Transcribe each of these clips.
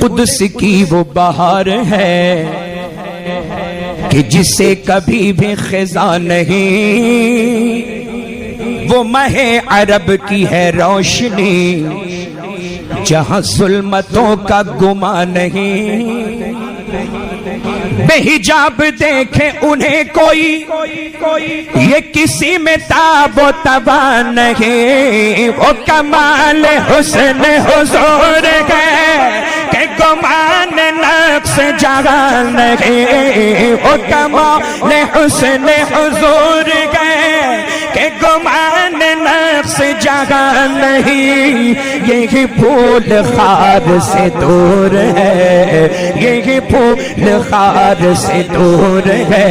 قدس کی وہ بہار ہے کہ جسے کبھی بھی خزاں نہیں، وہ مہ عرب کی ہے روشنی جہاں ظلمتوں کا گمان نہیں۔ بے حجاب دیکھے انہیں کوئی یہ کسی میں تاب و تبا نہیں، وہ کمال حسن حضور ہے کہ گمان نقص جہاں نہیں، وہ کمال حسن حضور ہے کہ گمان نقص جگہ نہیں۔ یہی پھول خار سے دور ہے، یہی پھول خار سے دور ہے،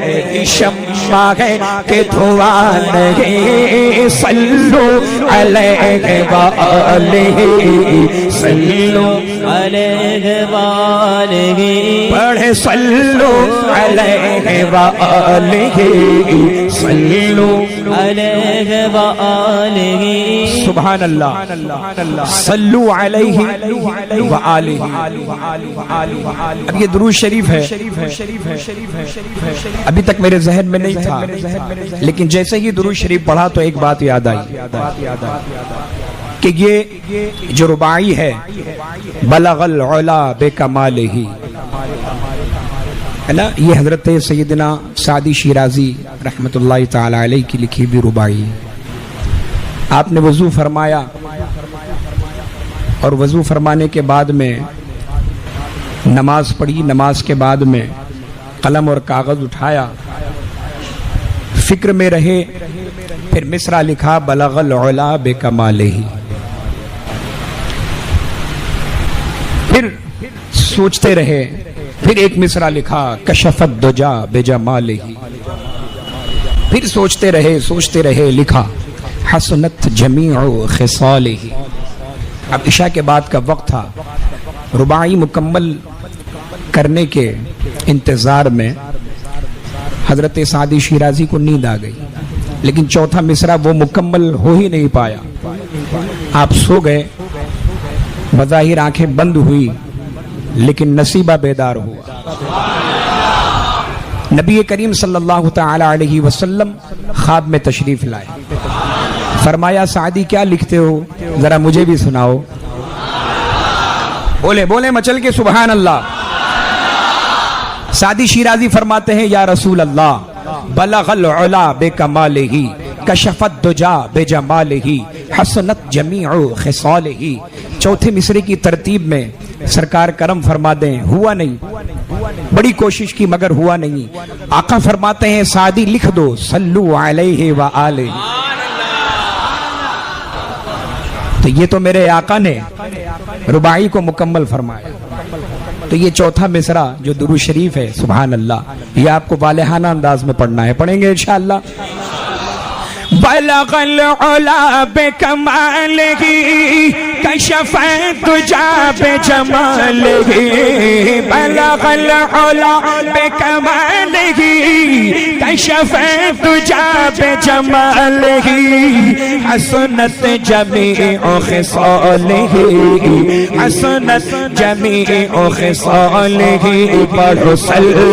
یہی شمع ہے کہ دھواں نہیں۔ صلو علیہ وآلہ، صلو علیہ وآلہ، پڑھے صلو علیہ وآلہ، صلو علیہ وآلہ، سبحان اللہ، صلو علیہ وآلہ۔ اب یہ درود شریف ہے، ابھی تک میرے ذہن میں نہیں تھا، لیکن جیسے ہی درود شریف پڑھا تو ایک بات یاد آئی کہ یہ جو رباعی ہے بلغ العلا بکمالہ ہے نا، یہ حضرت سیدنا سعدی شیرازی رحمت اللہ تعالی علیہ کی لکھی بھی رباعی۔ آپ نے وضو فرمایا اور وضو فرمانے کے بعد میں نماز پڑھی، نماز کے بعد میں قلم اور کاغذ اٹھایا، فکر میں رہے، پھر مصرع لکھا بلغ العلا بکمالہ، پھر سوچتے رہے، پھر ایک مصرع لکھا کشف الدجا بجمالہ، پھر سوچتے رہے لکھا حسنت جمیع خصالہ۔ اب عشاء کے بعد کا وقت تھا، رباعی مکمل کرنے کے انتظار میں حضرت سعدی شیرازی کو نیند آ گئی، لیکن چوتھا مصرع وہ مکمل ہو ہی نہیں پایا، آپ سو گئے، بظاہر آنکھیں بند ہوئی لیکن نصیبہ بیدار ہوا۔ نبی کریم صلی اللہ تعالی علیہ وسلم خواب میں تشریف لائے، فرمایا سعدی کیا لکھتے ہو، ذرا مجھے بھی سناؤ۔ بولے مچل کے سبحان اللہ۔ سعدی شیرازی فرماتے ہیں یا رسول اللہ بلغ العلا بکمالہ کشف الدجا بجمالہ حسنت جمیع خصالہ۔ چوتھے مصرے کی ترتیب میں سرکار کرم فرما دیں، ہوا نہیں، بڑی کوشش کی مگر ہوا نہیں۔ آقا فرماتے ہیں سعدی لکھ دو صلو علیہ وآلہ۔ تو یہ تو میرے آقا نے رباعی کو مکمل فرمایا، تو یہ چوتھا مصرع جو درود شریف ہے سبحان اللہ، یہ آپ کو والہانہ انداز میں پڑھنا ہے، پڑھیں گے انشاءاللہ۔ بلغ العلا بکمالہ کشف الدجا بجمالہ، بلغ العلا بکمالہ کشف الدجا بجمالہ حسنت جمیع خصالہ، حسنت جمیع خصالہ، پڑھو صلو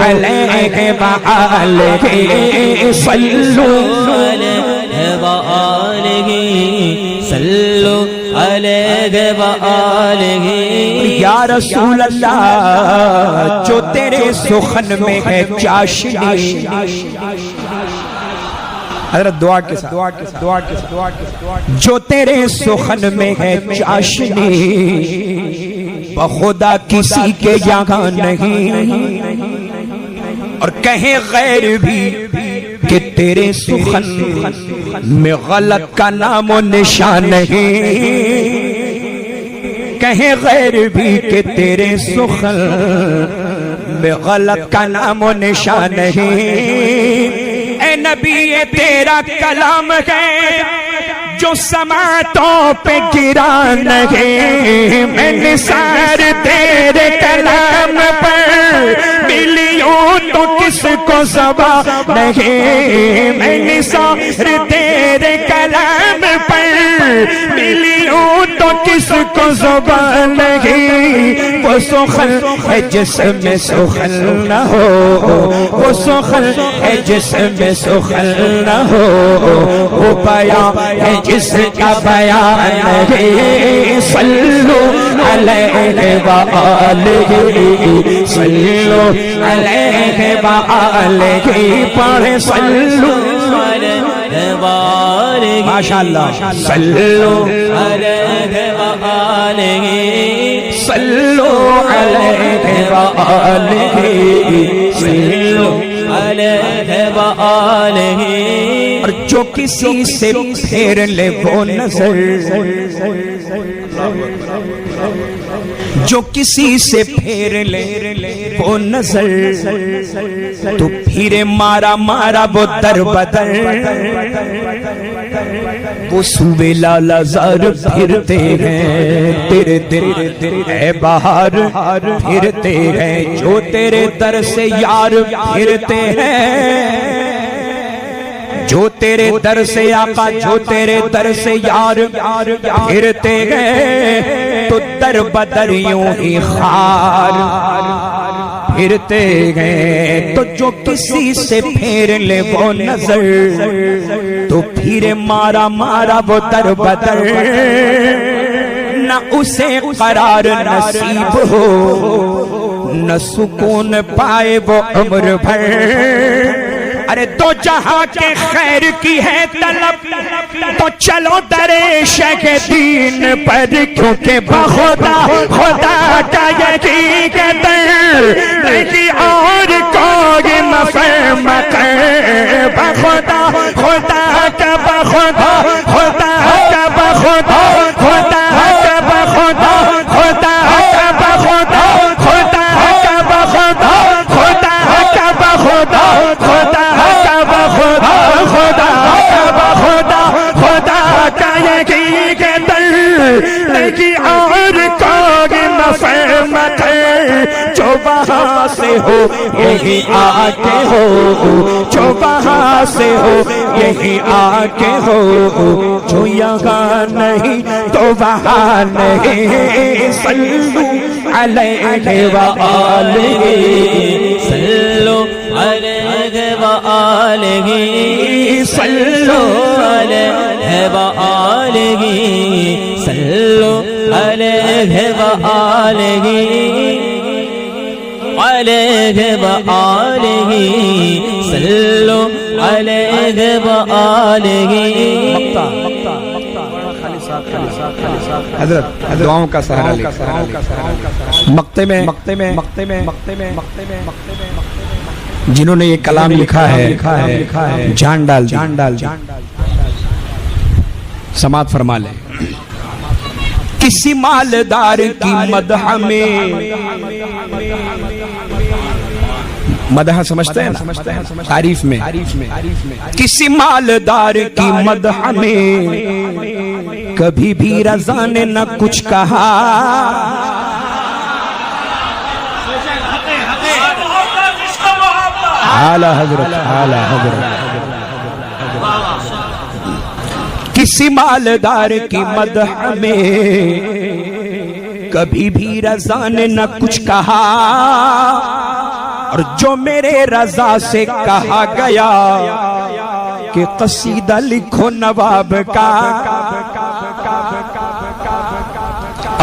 علیہ وآلہ، صلو علیہ وآلہ، صلو علیہ وآلہ۔ یا رسول اللہ جو تیرے سخن میں ہے چاشنی، حضرت دعا کے ساتھ جو تیرے سخن میں ہے چاشنی، بخدا کسی کے یہاں نہیں، اور کہیں غیر بھی کہ تیرے سخن میں غلط کا نام و نشان نہیں، کہیں غیر بھی کہ تیرے سخن میں غلط کا نام و نشان نہیں۔ اے نبی یہ تیرا کلام ہے جو سماعتوں پہ گرا نہیں، میں نثار تیرے کلام پر ملیوں تو کس کو زباں نہیں، میں نثار تیرے کلام پر ملی ہوں تو کس کو زباں نہیں، وہ سخن ہے جس میں سخن نہ ہو، وہ سخن ہے جس میں سخن نہ ہو، وہ بیان ہے جس کا بیان نہیں، صلو علیہ وآلہ، صلو علیہ وآلہ، پڑھے صلو علیہ وآلہ، ماشاءاللہ، صلو علیہ وآلہ، صلو علیہ وآلہ، صلو علیہ وآلہ، اور جو کسی سے پھیر لے وہ نظر، جو کسی سے پھیر لے وہ نظر، تو پھرے مارا مارا وہ در بدر، وہ صوبے لالا زار پھرتے ہیں تیرے دل اے بہار پھرتے ہیں، جو تیرے در سے یار پھرتے ہیں، جو تیرے در سے آقا، جو تیرے در سے یار پھرتے گئے، تو در بدر یوں ہی خار پھرتے گئے، تو جو کسی سے پھیر لے وہ نظر، تو پھرے مارا مارا وہ در بدر، نہ اسے قرار نصیب ہو، نہ سکون پائے وہ عمر بھر، ارے دو جہاں کے خیر کی ہے طلب، تو چلو در شیخ دین پر، کیونکہ بخدا خدا کا یقین کے در نہیں اور کوئی مفہوم کر، بخدا خدا کا بخدا خدا کا بخدا خدا کا بخدا خدا کا بخدا خدا کا بخدا خدا کا بخدا خدا خدا خدا خدا کا یقین کے در نہیں اور کوئی مفہوم ہے، جو وہاں سے ہو یہی آکے ہو، جو وہاں سے ہو یہی آکے ہو، جو یہاں نہیں تو وہاں نہیں، صلو علیہ وآلہ، صلو علیہ وآلہ، صلو علیہ وآلہ، صلو علیہ وآلہ، علیہ وآلہ، صلو علیہ وآلہ، حضرت دعاؤں کا سہارا لے، مقطع میں جنہوں نے یہ کلام لکھا ہے جان ڈال سماعت فرما لیں۔ کسی مالدار کی مدح میں، مدح سمجھتے ہیں تعریف میں، کسی مالدار کی مدح میں کبھی بھی رضا نے نہ کچھ کہا، اعلیٰ حضرت کسی مالدار کی مدح میں کبھی بھی رضا نے نہ کچھ کہا، اور جو میرے رضا سے کہا گیا کہ قصیدہ لکھو نواب کا،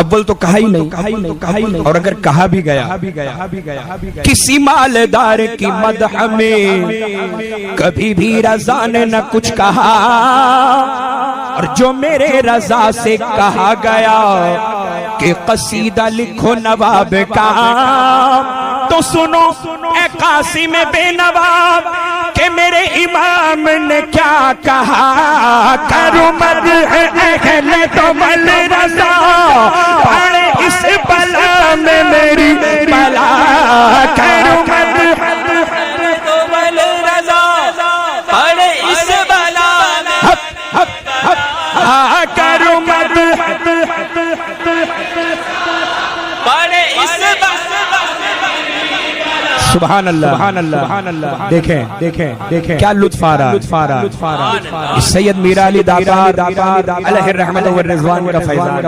اول تو کہا ہی نہیں، اور اگر کہا بھی گیا، کسی مالدار کی مدح میں کبھی بھی رضا نے نہ کچھ کہا، اور جو میرے رضا سے کہا گیا کہ قصیدہ لکھو نواب کا، تو سنو اے قاسم بے نواب کہ میرے امام نے کیا کہا، کرو مدح اہل تو مل رضا، پڑے اس بلا میں میری بلا، کرو مدح تو مل رضا، پڑے اس بلا میں کرو مدح پڑے اس بلا، سبحان اللہ سبحان اللہ سبحان اللہ. دیکھیں دیکھیں دیکھیں کیا لطف آ رہا. سید میرا علی داتار علیہ الرحمت والرضوان کا فیضان.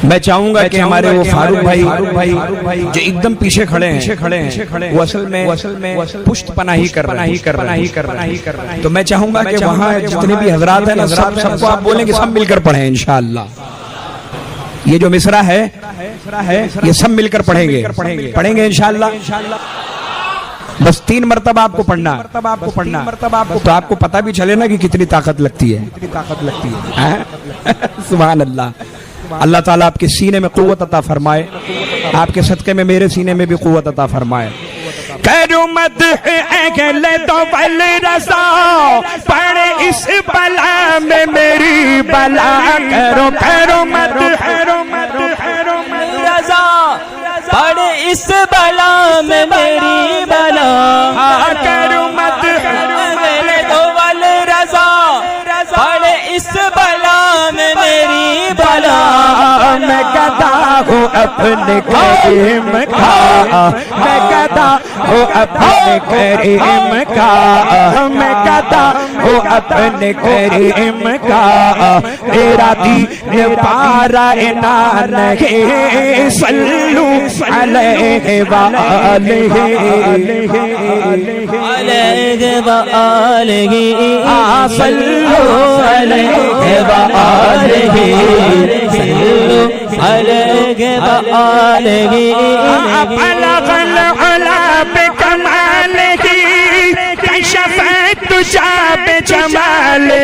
میں چاہوں گا کہ ہمارے وہ فاروق بھائی جو ایک دم پیچھے کھڑے ہیں وہ اصل میں پشت پناہی کر رہے ہیں. تو میں چاہوں گا کہ وہاں جتنے بھی حضرات ہیں نا سب کو آپ بولیں کہ سب مل کر پڑھیں انشاءاللہ. یہ جو مصرع ہے یہ سب مل کر پڑھیں گے انشاءاللہ. بس 3 مرتبہ آپ کو پڑھنا تو آپ کو پتہ بھی چلے نا کہ کتنی طاقت لگتی ہے. سبحان اللہ. اللہ تعالیٰ آپ کے سینے میں قوت عطا فرمائے, آپ کے صدقے میں میرے سینے میں بھی قوت عطا فرمائے. کرو مدح اہل طول رضا پڑھے اس بلا میں میری بلا. کرو مدح رضا پڑھے اس بلا میں میری بلا. کرو مدح اہل طول رضا پڑھے اس بلا میں میری بلا. میں گدا ہوں اپنے کریم کا, میں گدا ہوں اپنے کریم کا, میں گدا ہوں اپنے کریم کا. تیرا دین پارا انان ہے صلو علیہ وآلہ صلو علیہ وآلہ بلغ العلا بکمالہ کشف الدجا بجمالہ.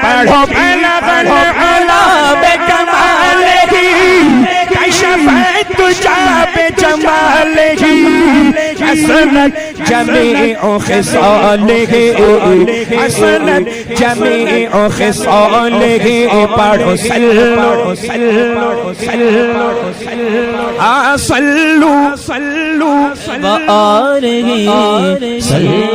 پڑھو بلغ العلا بکمالہ کشف الدجا بجمالہ. حسنت جمیع خصالہ حسنت جمیع خصالہ. پڑھو صلو صلو وآلہ صلو